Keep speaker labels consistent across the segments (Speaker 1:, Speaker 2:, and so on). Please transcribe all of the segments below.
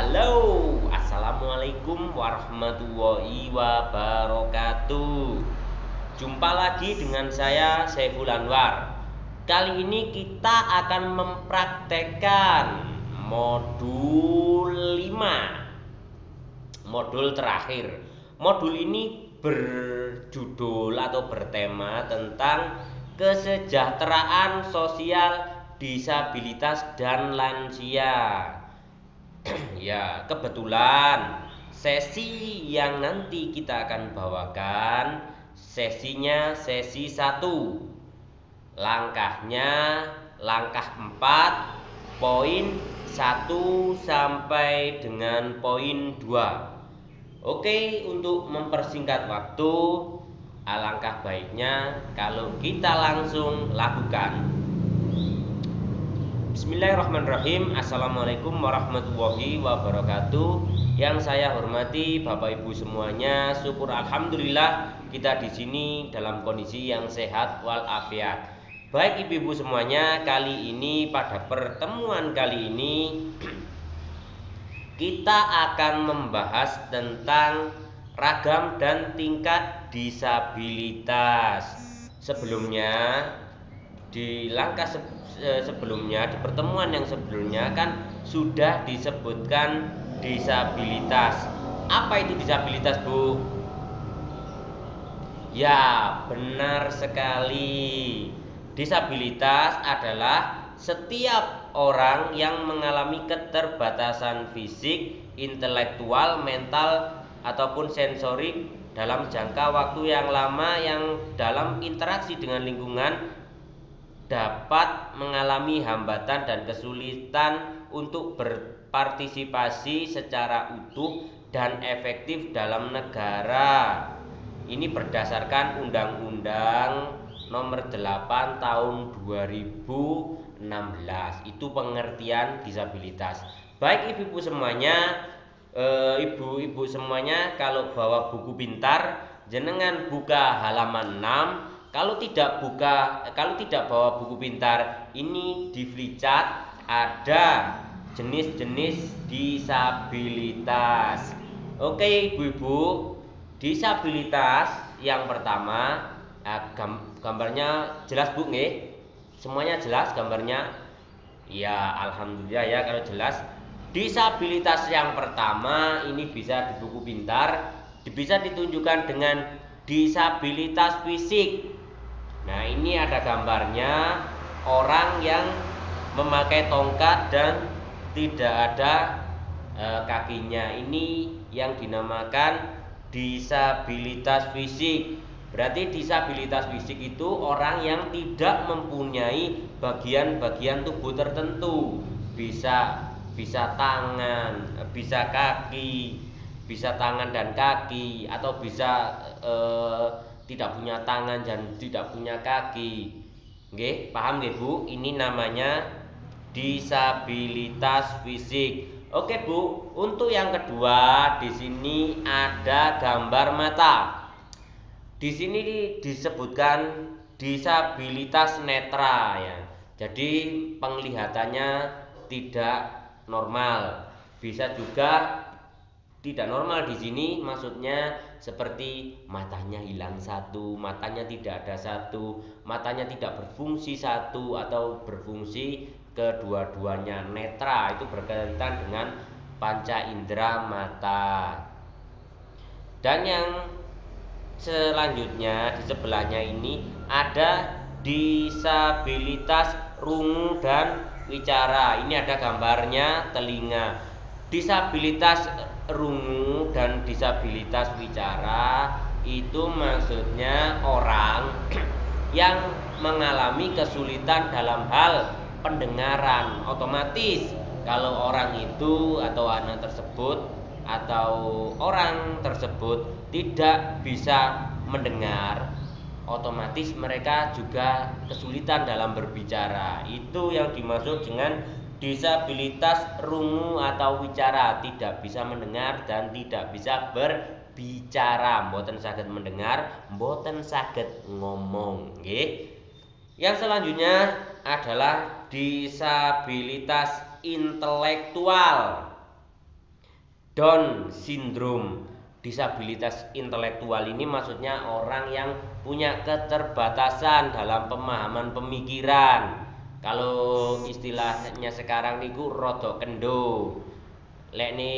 Speaker 1: Halo, assalamualaikum warahmatullahi wabarakatuh. Jumpa lagi dengan saya Saiful Anwar. Kali ini kita akan mempraktekkan modul 5, modul terakhir. Modul ini berjudul atau bertema tentang kesejahteraan sosial disabilitas dan lansia. Ya, kebetulan sesi yang nanti kita akan bawakan sesinya sesi 1. Langkahnya langkah 4, poin 1 sampai dengan poin 2. Oke, untuk mempersingkat waktu, alangkah baiknya kalau kita langsung lakukan. Bismillahirrahmanirrahim. Assalamualaikum warahmatullahi wabarakatuh. Yang saya hormati Bapak Ibu semuanya, syukur alhamdulillah kita di sini dalam kondisi yang sehat walafiat. Baik Ibu-ibu semuanya, kali ini pada pertemuan kali ini kita akan membahas tentang ragam dan tingkat disabilitas. Sebelumnya di sebelumnya, di pertemuan yang sebelumnya kan sudah disebutkan disabilitas. Apa itu disabilitas, Bu? Ya, benar sekali. Disabilitas adalah setiap orang yang mengalami keterbatasan fisik, intelektual, mental, ataupun sensorik dalam jangka waktu yang lama yang dalam interaksi dengan lingkungan dapat mengalami hambatan dan kesulitan untuk berpartisipasi secara utuh dan efektif dalam negara. Ini berdasarkan Undang-Undang Nomor 8 Tahun 2016. Itu pengertian disabilitas. Baik ibu-ibu semuanya, ibu-ibu semuanya, kalau bawa buku pintar, jenengan buka halaman 6. Kalau tidak bawa buku pintar, ini di flipchart ada jenis-jenis disabilitas. Oke ibu-ibu, disabilitas yang pertama, gambarnya jelas Bu nggih? Semuanya jelas gambarnya? Ya, alhamdulillah ya kalau jelas. Disabilitas yang pertama ini bisa di buku pintar, bisa ditunjukkan dengan disabilitas fisik. Nah, ini ada gambarnya orang yang memakai tongkat dan tidak ada kakinya. Ini yang dinamakan disabilitas fisik. Berarti disabilitas fisik itu orang yang tidak mempunyai bagian-bagian tubuh tertentu. Bisa tangan, bisa kaki, bisa tangan dan kaki, atau bisa tidak punya tangan dan tidak punya kaki. Nggih, paham nggih Bu? Ini namanya disabilitas fisik. Oke Bu, untuk yang kedua di sini ada gambar mata. Di sini disebutkan disabilitas netra ya. Jadi penglihatannya tidak normal. Bisa juga tidak normal di sini maksudnya seperti matanya hilang satu, matanya tidak ada satu, matanya tidak berfungsi satu atau berfungsi kedua-duanya. Netra itu berkaitan dengan panca indera mata. Dan yang selanjutnya di sebelahnya ini ada disabilitas rungu dan wicara. Ini ada gambarnya telinga. Disabilitas rungu dan disabilitas wicara itu maksudnya orang yang mengalami kesulitan dalam hal pendengaran. Otomatis kalau orang itu atau anak tersebut atau orang tersebut tidak bisa mendengar, otomatis mereka juga kesulitan dalam berbicara. Itu yang dimaksud dengan disabilitas rungu atau wicara, tidak bisa mendengar dan tidak bisa berbicara. Mboten saged mendengar, mboten saged ngomong, nggih. Yang selanjutnya adalah disabilitas intelektual. Down syndrome. Disabilitas intelektual ini maksudnya orang yang punya keterbatasan dalam pemahaman pemikiran. Kalau istilahnya sekarang niku rodok kendo. Lek ni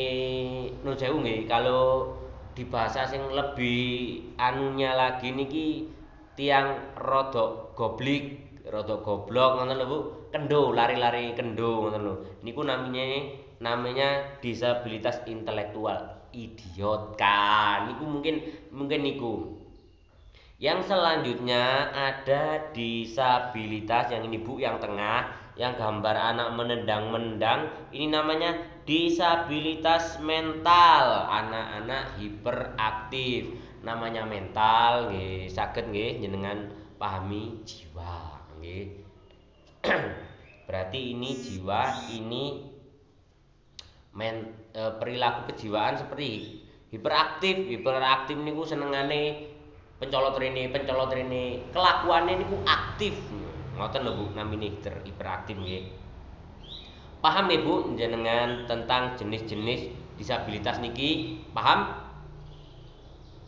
Speaker 1: nun sewu nggih, kalau di bahasa sing lebih anunya lagi niki tiang rodok goblok ngoten lho Bu. Kendo, lari-lari kendo ngoten lho. Niku namanya disabilitas intelektual. Idiot kan. Niku mungkin niku. Yang selanjutnya ada disabilitas yang ini Bu, yang tengah, yang gambar anak menendang-mendang, ini namanya disabilitas mental, anak-anak hiperaktif. Namanya mental nggih, saged nggih jenengan pahami jiwa nggih. Berarti ini jiwa, ini perilaku kejiwaan seperti hiperaktif niku senengane pencolot rene, kelakuannya niku aktif. Ngoten lho Bu, namine hiperaktif nggih. Paham nggih Bu jenengan tentang jenis-jenis disabilitas niki? Paham?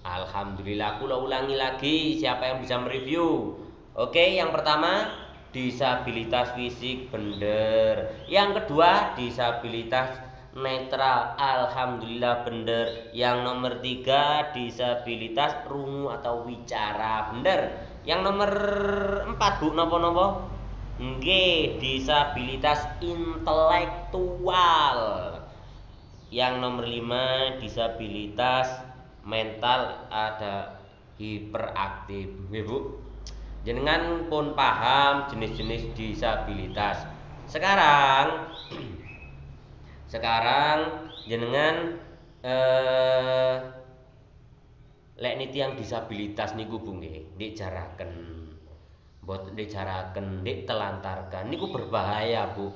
Speaker 1: Alhamdulillah, kula ulangi lagi, siapa yang bisa mereview? Oke, yang pertama disabilitas fisik bener. Yang kedua disabilitas netral, alhamdulillah bener. Yang nomor 3 disabilitas rungu atau wicara, bener. Yang nomor 4 Bu, napa-napa? Nggih, disabilitas intelektual. Yang nomor 5 disabilitas mental, ada hiperaktif. Nggih Bu. Jenengan pun paham jenis-jenis disabilitas. Sekarang jenengan lek niti yang disabilitas niku Bu nggih, ndik jaraken. Mboten ndik jaraken, ndik telantarkan. Niku berbahaya Bu.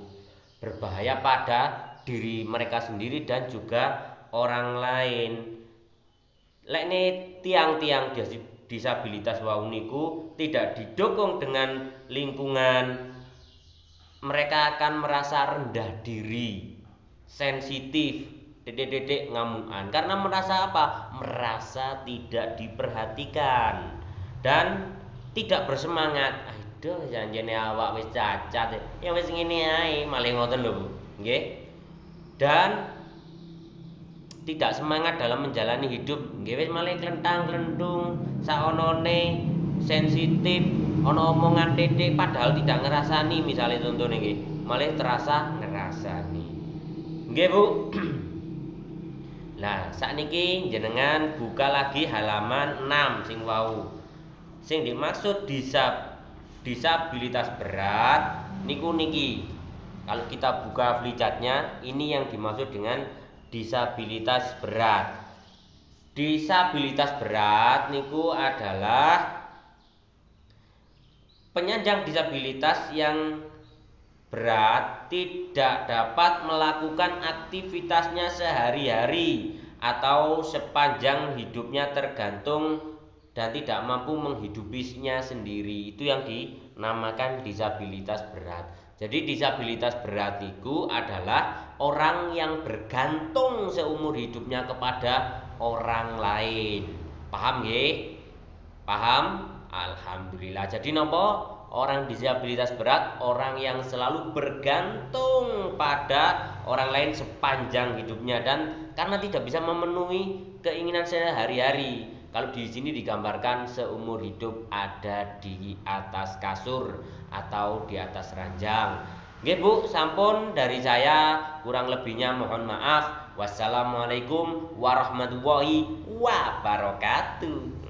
Speaker 1: Berbahaya pada diri mereka sendiri dan juga orang lain. Lek ne tiang-tiang disabilitas wau niku tidak didukung dengan lingkungan, mereka akan merasa rendah diri, sensitif, dedek ngamukan. Karena merasa apa? Merasa tidak diperhatikan dan tidak bersemangat. Aduh, janjane awak wis cacat. Ya wis ngene ae, malih ngoten lho, Bu. Nggih. Dan tidak semangat dalam menjalani hidup, nggih wis malih klentang-klentung, saonone, sensitif, ana omongan titik padahal tidak ngerasani, misalnya contohnya nggih, malih terasa ngerasani. Nggih Bu. Nah, sakniki jenengan buka lagi halaman 6 sing wau. Sing dimaksud disabilitas berat niku niki. Kalau kita buka flipchartnya, ini yang dimaksud dengan disabilitas berat. Disabilitas berat niku adalah penyandang disabilitas yang berat tidak dapat melakukan aktivitasnya sehari-hari atau sepanjang hidupnya tergantung dan tidak mampu menghidupinya sendiri. Itu yang dinamakan disabilitas berat. Jadi disabilitas berat itu adalah orang yang bergantung seumur hidupnya kepada orang lain. Paham nggih? Paham? Alhamdulillah. Jadi napa? Orang disabilitas berat orang yang selalu bergantung pada orang lain sepanjang hidupnya dan karena tidak bisa memenuhi keinginan sehari-hari. Kalau di sini digambarkan seumur hidup ada di atas kasur atau di atas ranjang. Nggih Bu, sampun dari saya, kurang lebihnya mohon maaf. Wassalamualaikum warahmatullahi wabarakatuh.